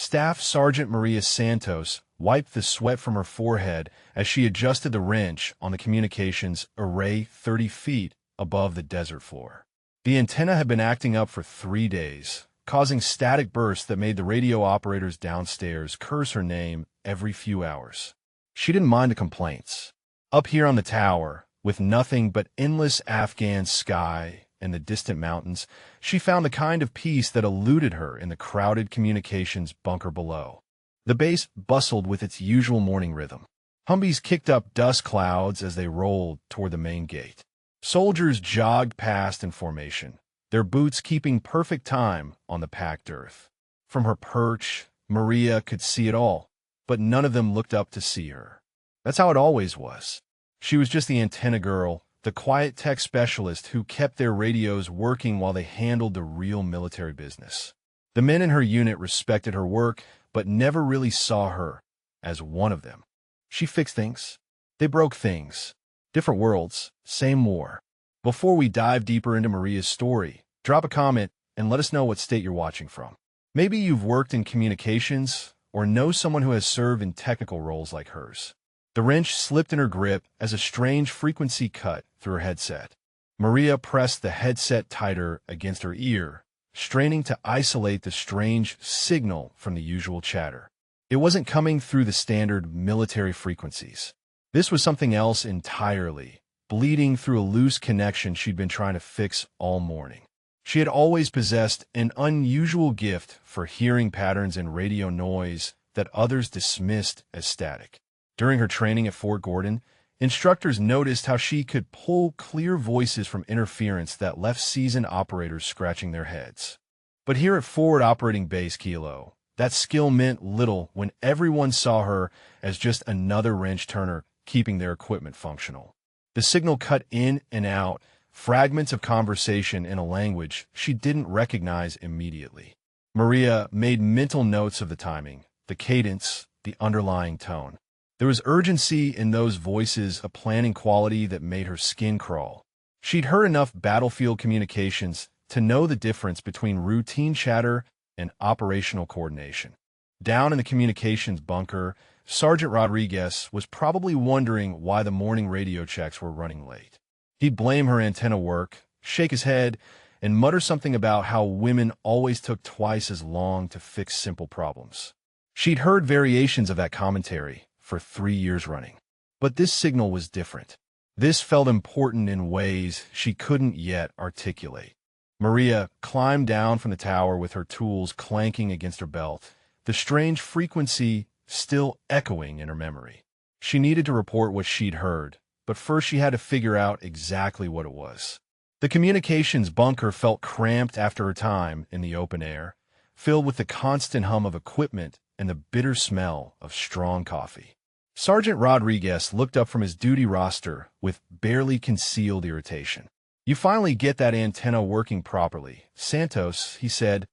Staff Sergeant Maria Santos wiped the sweat from her forehead as she adjusted the wrench on the communications array 30 feet above the desert floor. The antenna had been acting up for 3 days, causing static bursts that made the radio operators downstairs curse her name every few hours. She didn't mind the complaints. Up here on the tower, with nothing but endless Afghan sky and the distant mountains, she found the kind of peace that eluded her in the crowded communications bunker below. The base bustled with its usual morning rhythm. Humvees kicked up dust clouds as they rolled toward the main gate. Soldiers jogged past in formation, their boots keeping perfect time on the packed earth. From her perch, Maria could see it all, but none of them looked up to see her. That's how it always was. She was just the antenna girl, the quiet tech specialist who kept their radios working while they handled the real military business. The men in her unit respected her work, but never really saw her as one of them. She fixed things. They broke things. Different worlds, same war. Before we dive deeper into Maria's story, drop a comment and let us know what state you're watching from. Maybe you've worked in communications or know someone who has served in technical roles like hers. The wrench slipped in her grip as a strange frequency cut through her headset. Maria pressed the headset tighter against her ear, straining to isolate the strange signal from the usual chatter. It wasn't coming through the standard military frequencies. This was something else entirely, bleeding through a loose connection she'd been trying to fix all morning. She had always possessed an unusual gift for hearing patterns in radio noise that others dismissed as static. During her training at Fort Gordon, instructors noticed how she could pull clear voices from interference that left seasoned operators scratching their heads. But here at Forward Operating Base Kilo, that skill meant little when everyone saw her as just another wrench turner keeping their equipment functional. The signal cut in and out, fragments of conversation in a language she didn't recognize immediately. Maria made mental notes of the timing, the cadence, the underlying tone. There was urgency in those voices, a planning quality that made her skin crawl. She'd heard enough battlefield communications to know the difference between routine chatter and operational coordination. Down in the communications bunker, Sergeant Rodriguez was probably wondering why the morning radio checks were running late. He'd blame her antenna work, shake his head, and mutter something about how women always took twice as long to fix simple problems. She'd heard variations of that commentary for 3 years running. But this signal was different. This felt important in ways she couldn't yet articulate. Maria climbed down from the tower with her tools clanking against her belt, the strange frequency still echoing in her memory. She needed to report what she'd heard, but first she had to figure out exactly what it was. The communications bunker felt cramped after her time in the open air, filled with the constant hum of equipment and the bitter smell of strong coffee. Sergeant Rodriguez looked up from his duty roster with barely concealed irritation. "You finally get that antenna working properly, Santos," he said,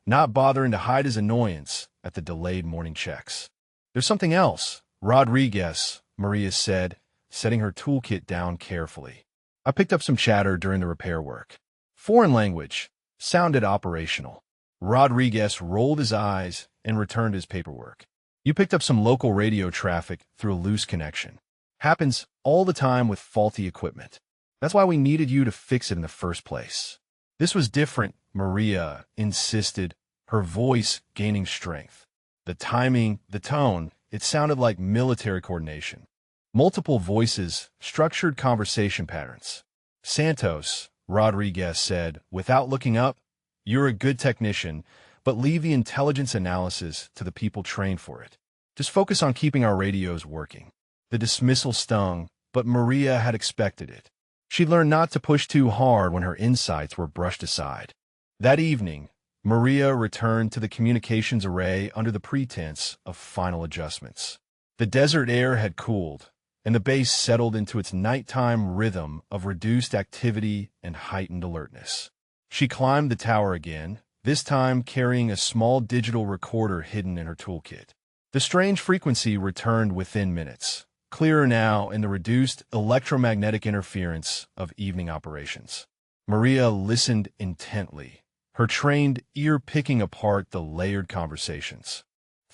not bothering to hide his annoyance at the delayed morning checks. "There's something else, Rodriguez," Maria said, setting her toolkit down carefully. "I picked up some chatter during the repair work. Foreign language. Sounded operational." Rodriguez rolled his eyes and returned his paperwork. "You picked up some local radio traffic through a loose connection. Happens all the time with faulty equipment. That's why we needed you to fix it in the first place." This was different, Maria insisted, her voice gaining strength. The timing, the tone, it sounded like military coordination. Multiple voices, structured conversation patterns. "Santos," Rodriguez said, without looking up, "you're a good technician, but leave the intelligence analysis to the people trained for it. Just focus on keeping our radios working." The dismissal stung, but Maria had expected it. She'd learned not to push too hard when her insights were brushed aside. That evening, Maria returned to the communications array under the pretense of final adjustments. The desert air had cooled, and the base settled into its nighttime rhythm of reduced activity and heightened alertness. She climbed the tower again, this time carrying a small digital recorder hidden in her toolkit. The strange frequency returned within minutes, clearer now in the reduced electromagnetic interference of evening operations. Maria listened intently, her trained ear picking apart the layered conversations.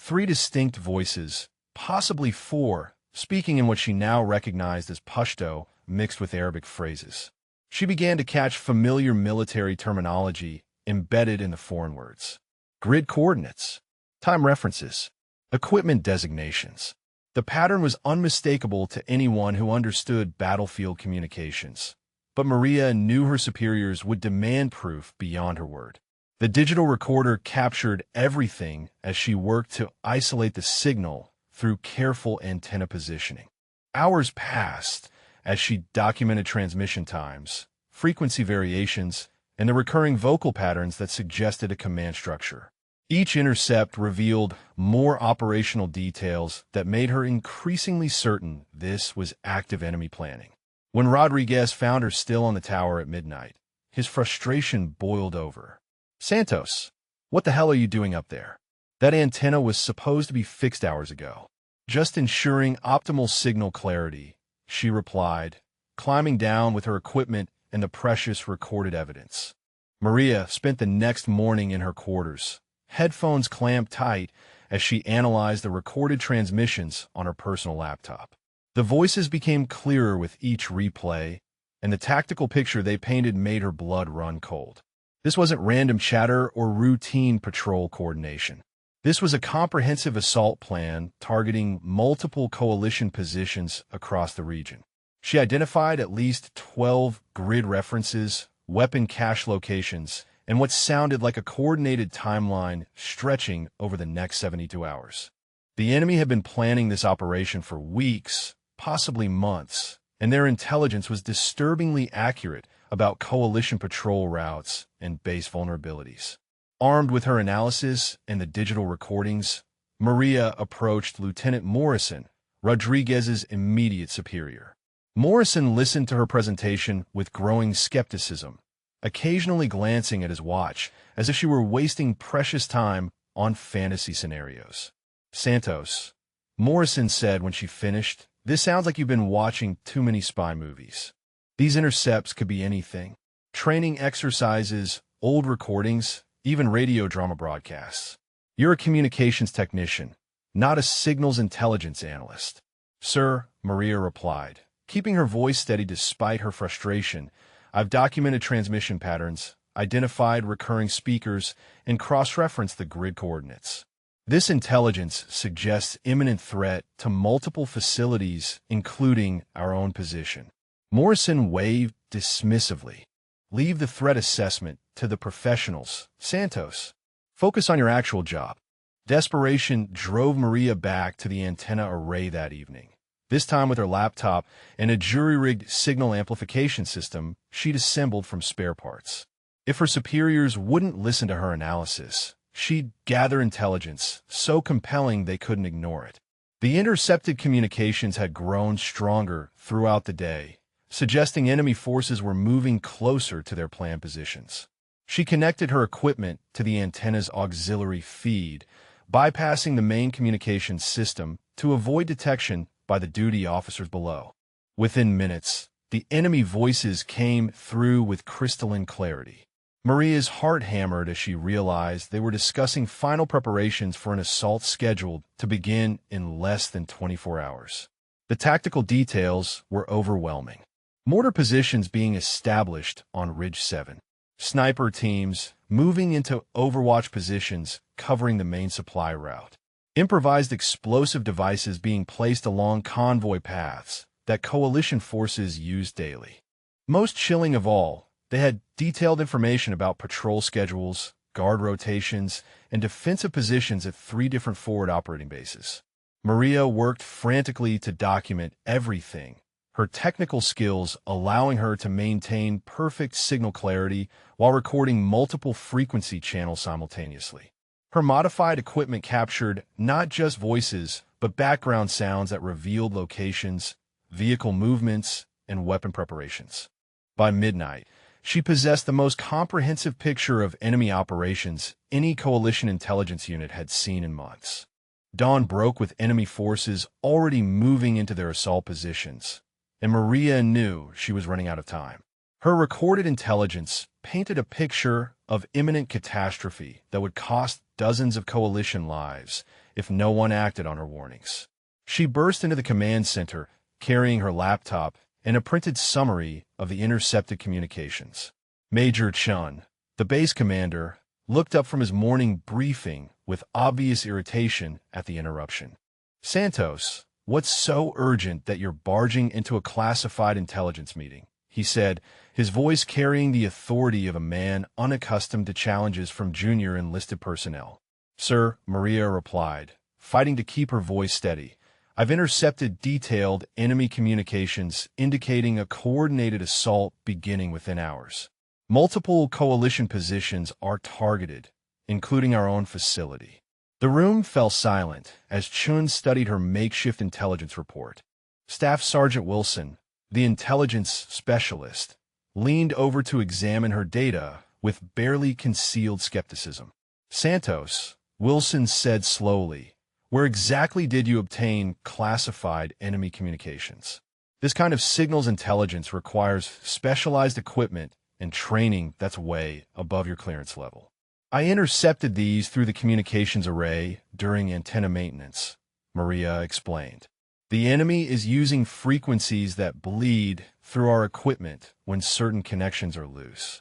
3 distinct voices, possibly 4, speaking in what she now recognized as Pashto mixed with Arabic phrases. She began to catch familiar military terminology embedded in the foreign words. Grid coordinates, time references, equipment designations. The pattern was unmistakable to anyone who understood battlefield communications. But Maria knew her superiors would demand proof beyond her word. The digital recorder captured everything as she worked to isolate the signal through careful antenna positioning. Hours passed as she documented transmission times, frequency variations, and the recurring vocal patterns that suggested a command structure. Each intercept revealed more operational details that made her increasingly certain this was active enemy planning. When Rodriguez found her still on the tower at midnight, his frustration boiled over. "Santos, what the hell are you doing up there? That antenna was supposed to be fixed hours ago." "Just ensuring optimal signal clarity," she replied, climbing down with her equipment and the precious recorded evidence. Maria spent the next morning in her quarters, headphones clamped tight as she analyzed the recorded transmissions on her personal laptop. The voices became clearer with each replay, and the tactical picture they painted made her blood run cold. This wasn't random chatter or routine patrol coordination. This was a comprehensive assault plan targeting multiple coalition positions across the region. She identified at least 12 grid references, weapon cache locations, and what sounded like a coordinated timeline stretching over the next 72 hours. The enemy had been planning this operation for weeks, possibly months, and their intelligence was disturbingly accurate about coalition patrol routes and base vulnerabilities. Armed with her analysis and the digital recordings, Maria approached Lieutenant Morrison, Rodriguez's immediate superior. Morrison listened to her presentation with growing skepticism, occasionally glancing at his watch as if she were wasting precious time on fantasy scenarios. "Santos," Morrison said when she finished, "this sounds like you've been watching too many spy movies. These intercepts could be anything. Training exercises, old recordings, even radio drama broadcasts. You're a communications technician, not a signals intelligence analyst." "Sir," Maria replied, keeping her voice steady despite her frustration, "I've documented transmission patterns, identified recurring speakers, and cross-referenced the grid coordinates. This intelligence suggests imminent threat to multiple facilities, including our own position." Morrison waved dismissively. "Leave the threat assessment to the professionals, Santos. Focus on your actual job." Desperation drove Maria back to the antenna array that evening. This time with her laptop and a jury-rigged signal amplification system she'd assembled from spare parts. If her superiors wouldn't listen to her analysis, she'd gather intelligence so compelling they couldn't ignore it. The intercepted communications had grown stronger throughout the day, suggesting enemy forces were moving closer to their planned positions. She connected her equipment to the antenna's auxiliary feed, bypassing the main communications system to avoid detection by the duty officers below. Within minutes, the enemy voices came through with crystalline clarity. Maria's heart hammered as she realized they were discussing final preparations for an assault scheduled to begin in less than 24 hours. The tactical details were overwhelming. Mortar positions being established on Ridge 7. Sniper teams moving into overwatch positions covering the main supply route. Improvised explosive devices being placed along convoy paths that coalition forces use daily. Most chilling of all, they had detailed information about patrol schedules, guard rotations, and defensive positions at 3 different forward operating bases. Maria worked frantically to document everything, her technical skills allowing her to maintain perfect signal clarity while recording multiple frequency channels simultaneously. Her modified equipment captured not just voices, but background sounds that revealed locations, vehicle movements, and weapon preparations. By midnight, she possessed the most comprehensive picture of enemy operations any coalition intelligence unit had seen in months. Dawn broke with enemy forces already moving into their assault positions, and Maria knew she was running out of time. Her recorded intelligence painted a picture of imminent catastrophe that would cost dozens of coalition lives if no one acted on her warnings. She burst into the command center, carrying her laptop and a printed summary of the intercepted communications. Major Chun, the base commander, looked up from his morning briefing with obvious irritation at the interruption. "Santos, what's so urgent that you're barging into a classified intelligence meeting?" he said, his voice carrying the authority of a man unaccustomed to challenges from junior enlisted personnel. "Sir," Maria replied, fighting to keep her voice steady, "I've intercepted detailed enemy communications indicating a coordinated assault beginning within hours. Multiple coalition positions are targeted, including our own facility." The room fell silent as Chun studied her makeshift intelligence report. Staff Sergeant Wilson, the intelligence specialist, leaned over to examine her data with barely concealed skepticism. "Santos," Wilson said slowly, "where exactly did you obtain classified enemy communications? This kind of signals intelligence requires specialized equipment and training that's way above your clearance level." "I intercepted these through the communications array during antenna maintenance," Maria explained. "The enemy is using frequencies that bleed through our equipment when certain connections are loose.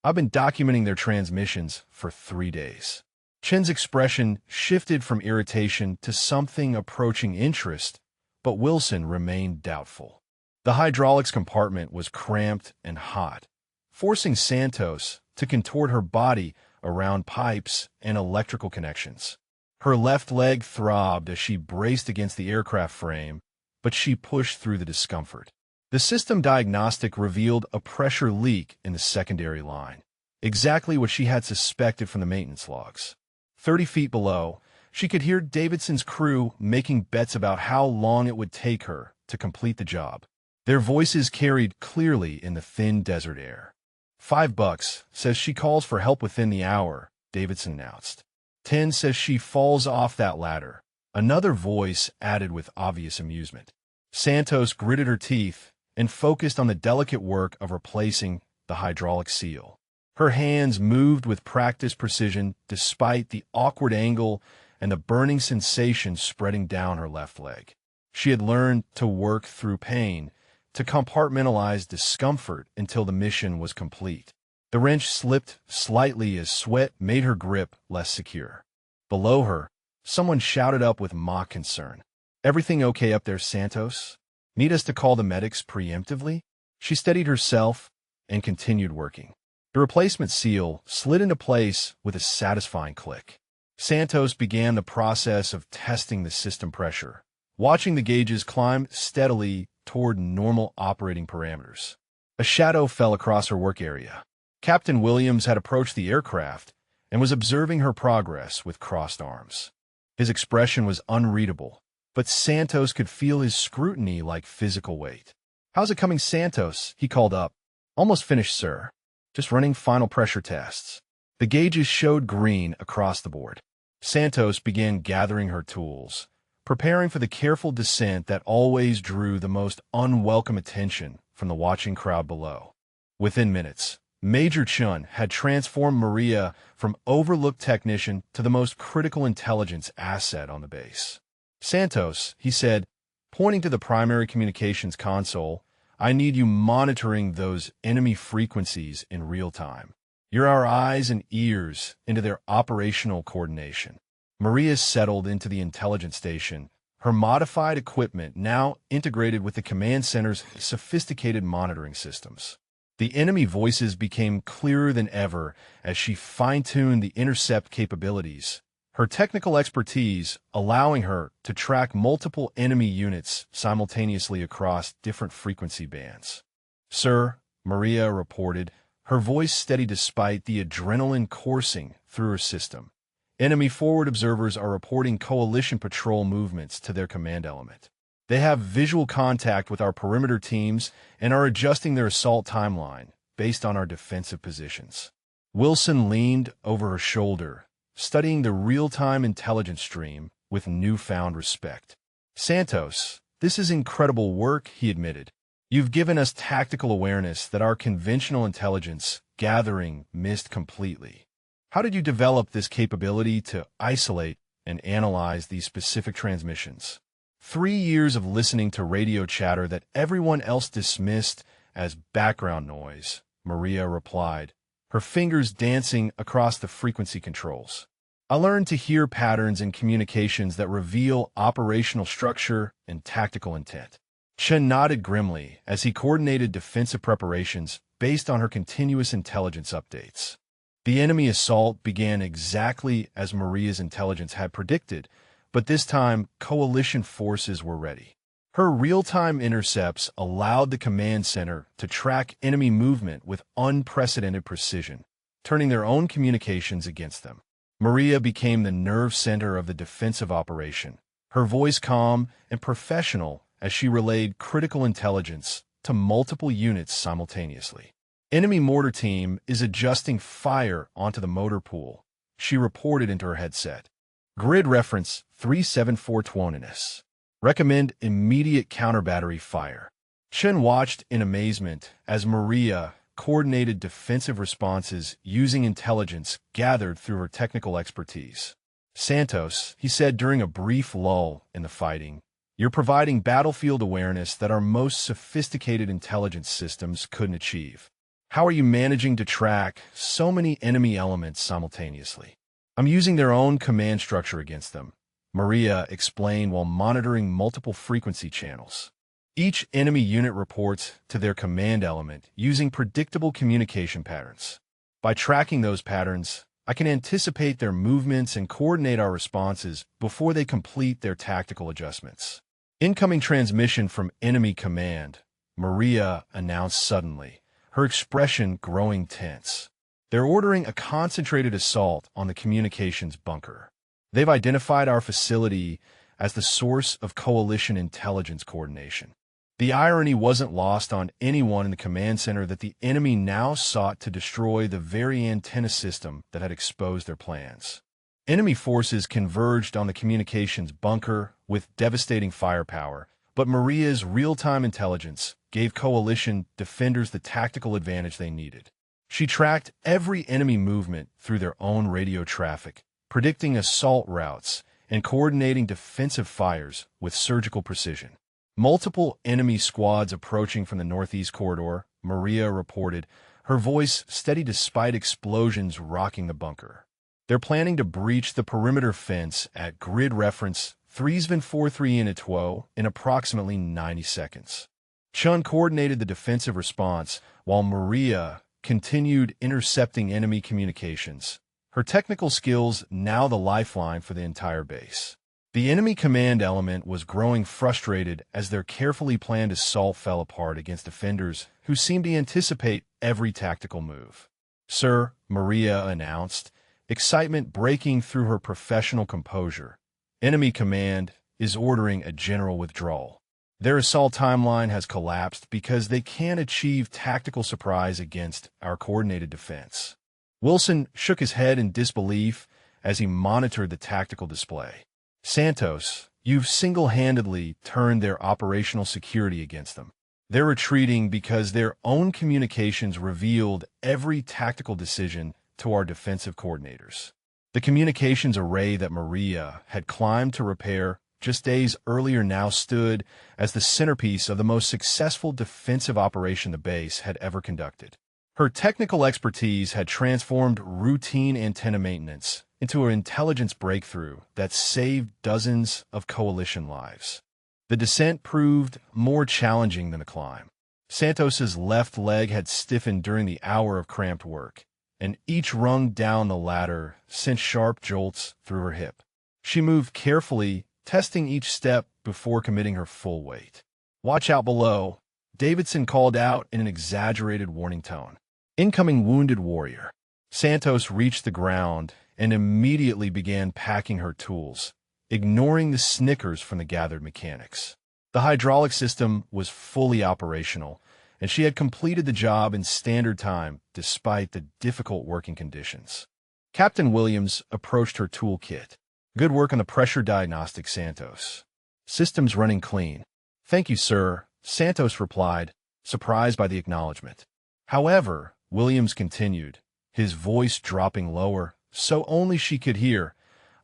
I've been documenting their transmissions for 3 days." Chen's expression shifted from irritation to something approaching interest, but Wilson remained doubtful. The hydraulics compartment was cramped and hot, forcing Santos to contort her body around pipes and electrical connections. Her left leg throbbed as she braced against the aircraft frame, but she pushed through the discomfort. The system diagnostic revealed a pressure leak in the secondary line, exactly what she had suspected from the maintenance logs. 30 feet below, she could hear Davidson's crew making bets about how long it would take her to complete the job. Their voices carried clearly in the thin desert air. $5 says she calls for help within the hour," Davidson announced. 10 says she falls off that ladder," another voice added with obvious amusement. Santos gritted her teeth and focused on the delicate work of replacing the hydraulic seal. Her hands moved with practiced precision despite the awkward angle and the burning sensation spreading down her left leg. She had learned to work through pain, to compartmentalize discomfort until the mission was complete. The wrench slipped slightly as sweat made her grip less secure. Below her, someone shouted up with mock concern. "Everything okay up there, Santos? Need us to call the medics preemptively?" She steadied herself and continued working. The replacement seal slid into place with a satisfying click. Santos began the process of testing the system pressure, watching the gauges climb steadily toward normal operating parameters. A shadow fell across her work area. Captain Williams had approached the aircraft and was observing her progress with crossed arms. His expression was unreadable, but Santos could feel his scrutiny like physical weight. "How's it coming, Santos?" he called up. "Almost finished, sir. Just running final pressure tests." The gauges showed green across the board. Santos began gathering her tools, preparing for the careful descent that always drew the most unwelcome attention from the watching crowd below. Within minutes, Major Chun had transformed Maria from overlooked technician to the most critical intelligence asset on the base. "Santos," he said, pointing to the primary communications console, "I need you monitoring those enemy frequencies in real time. You're our eyes and ears into their operational coordination." Maria settled into the intelligence station, her modified equipment now integrated with the command center's sophisticated monitoring systems. The enemy voices became clearer than ever as she fine-tuned the intercept capabilities, her technical expertise allowing her to track multiple enemy units simultaneously across different frequency bands. "Sir," Maria reported, her voice steady despite the adrenaline coursing through her system. "Enemy forward observers are reporting coalition patrol movements to their command element. They have visual contact with our perimeter teams and are adjusting their assault timeline based on our defensive positions." Wilson leaned over her shoulder, studying the real-time intelligence stream with newfound respect. "Santos, this is incredible work," he admitted, You've given us tactical awareness that our conventional intelligence gathering missed completely. How did you develop this capability to isolate and analyze these specific transmissions? 3 years of listening to radio chatter that everyone else dismissed as background noise, Maria replied, her fingers dancing across the frequency controls. I learned to hear patterns in communications that reveal operational structure and tactical intent. Chen nodded grimly as he coordinated defensive preparations based on her continuous intelligence updates. The enemy assault began exactly as Maria's intelligence had predicted, but this time coalition forces were ready. Her real-time intercepts allowed the command center to track enemy movement with unprecedented precision, turning their own communications against them. Maria became the nerve center of the defensive operation, her voice calm and professional as she relayed critical intelligence to multiple units simultaneously. Enemy mortar team is adjusting fire onto the motor pool, she reported into her headset. Grid reference 37420. Recommend immediate counter-battery fire. Chen watched in amazement as Maria coordinated defensive responses using intelligence gathered through her technical expertise. Santos, he said during a brief lull in the fighting, you're providing battlefield awareness that our most sophisticated intelligence systems couldn't achieve. How are you managing to track so many enemy elements simultaneously? I'm using their own command structure against them, Maria explained while monitoring multiple frequency channels. Each enemy unit reports to their command element using predictable communication patterns. By tracking those patterns, I can anticipate their movements and coordinate our responses before they complete their tactical adjustments. Incoming transmission from enemy command, Maria announced suddenly, her expression growing tense. They're ordering a concentrated assault on the communications bunker. They've identified our facility as the source of coalition intelligence coordination. The irony wasn't lost on anyone in the command center that the enemy now sought to destroy the very antenna system that had exposed their plans. Enemy forces converged on the communications bunker with devastating firepower, but Maria's real-time intelligence gave coalition defenders the tactical advantage they needed. She tracked every enemy movement through their own radio traffic, predicting assault routes and coordinating defensive fires with surgical precision. Multiple enemy squads approaching from the northeast corridor, Maria reported, her voice steady despite explosions rocking the bunker. They're planning to breach the perimeter fence at grid reference 3.43 in approximately 90 seconds. Chun coordinated the defensive response while Maria continued intercepting enemy communications, her technical skills now the lifeline for the entire base. The enemy command element was growing frustrated as their carefully planned assault fell apart against defenders who seemed to anticipate every tactical move. Sir, Maria announced, excitement breaking through her professional composure. Enemy command is ordering a general withdrawal. Their assault timeline has collapsed because they can't achieve tactical surprise against our coordinated defense. Wilson shook his head in disbelief as he monitored the tactical display. Santos, you've single-handedly turned their operational security against them. They're retreating because their own communications revealed every tactical decision to our defensive coordinators. The communications array that Maria had climbed to repair just days earlier now stood as the centerpiece of the most successful defensive operation the base had ever conducted. Her technical expertise had transformed routine antenna maintenance into an intelligence breakthrough that saved dozens of coalition lives. The descent proved more challenging than the climb. Santos's left leg had stiffened during the hour of cramped work, and each rung down the ladder sent sharp jolts through her hip. She moved carefully, testing each step before committing her full weight. "Watch out below," Davidson called out in an exaggerated warning tone. "Incoming wounded warrior." Santos reached the ground and immediately began packing her tools, ignoring the snickers from the gathered mechanics. The hydraulic system was fully operational, and she had completed the job in standard time despite the difficult working conditions. Captain Williams approached her toolkit. "Good work on the pressure diagnostic, Santos. Systems running clean." "Thank you, sir," Santos replied, surprised by the acknowledgement. However, Williams continued, his voice dropping lower, so only she could hear,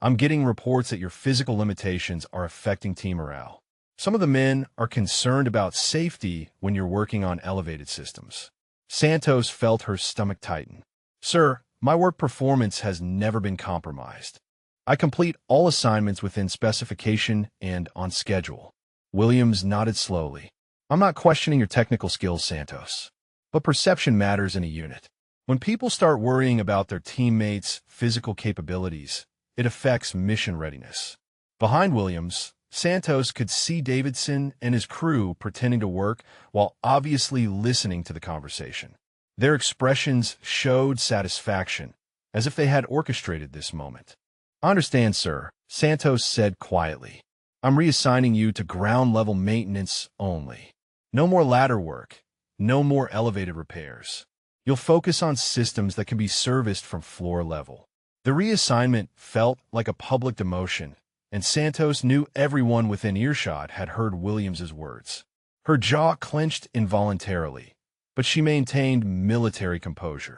"I'm getting reports that your physical limitations are affecting team morale. Some of the men are concerned about safety when you're working on elevated systems." Santos felt her stomach tighten. "Sir, my work performance has never been compromised. I complete all assignments within specification and on schedule." Williams nodded slowly. "I'm not questioning your technical skills, Santos. But perception matters in a unit. When people start worrying about their teammates' physical capabilities, it affects mission readiness." Behind Williams, Santos could see Davidson and his crew pretending to work while obviously listening to the conversation. Their expressions showed satisfaction, as if they had orchestrated this moment. "I understand, sir," Santos said quietly. "I'm reassigning you to ground-level maintenance only. No more ladder work, no more elevated repairs. You'll focus on systems that can be serviced from floor level." The reassignment felt like a public demotion, and Santos knew everyone within earshot had heard Williams's words. Her jaw clenched involuntarily, but she maintained military composure.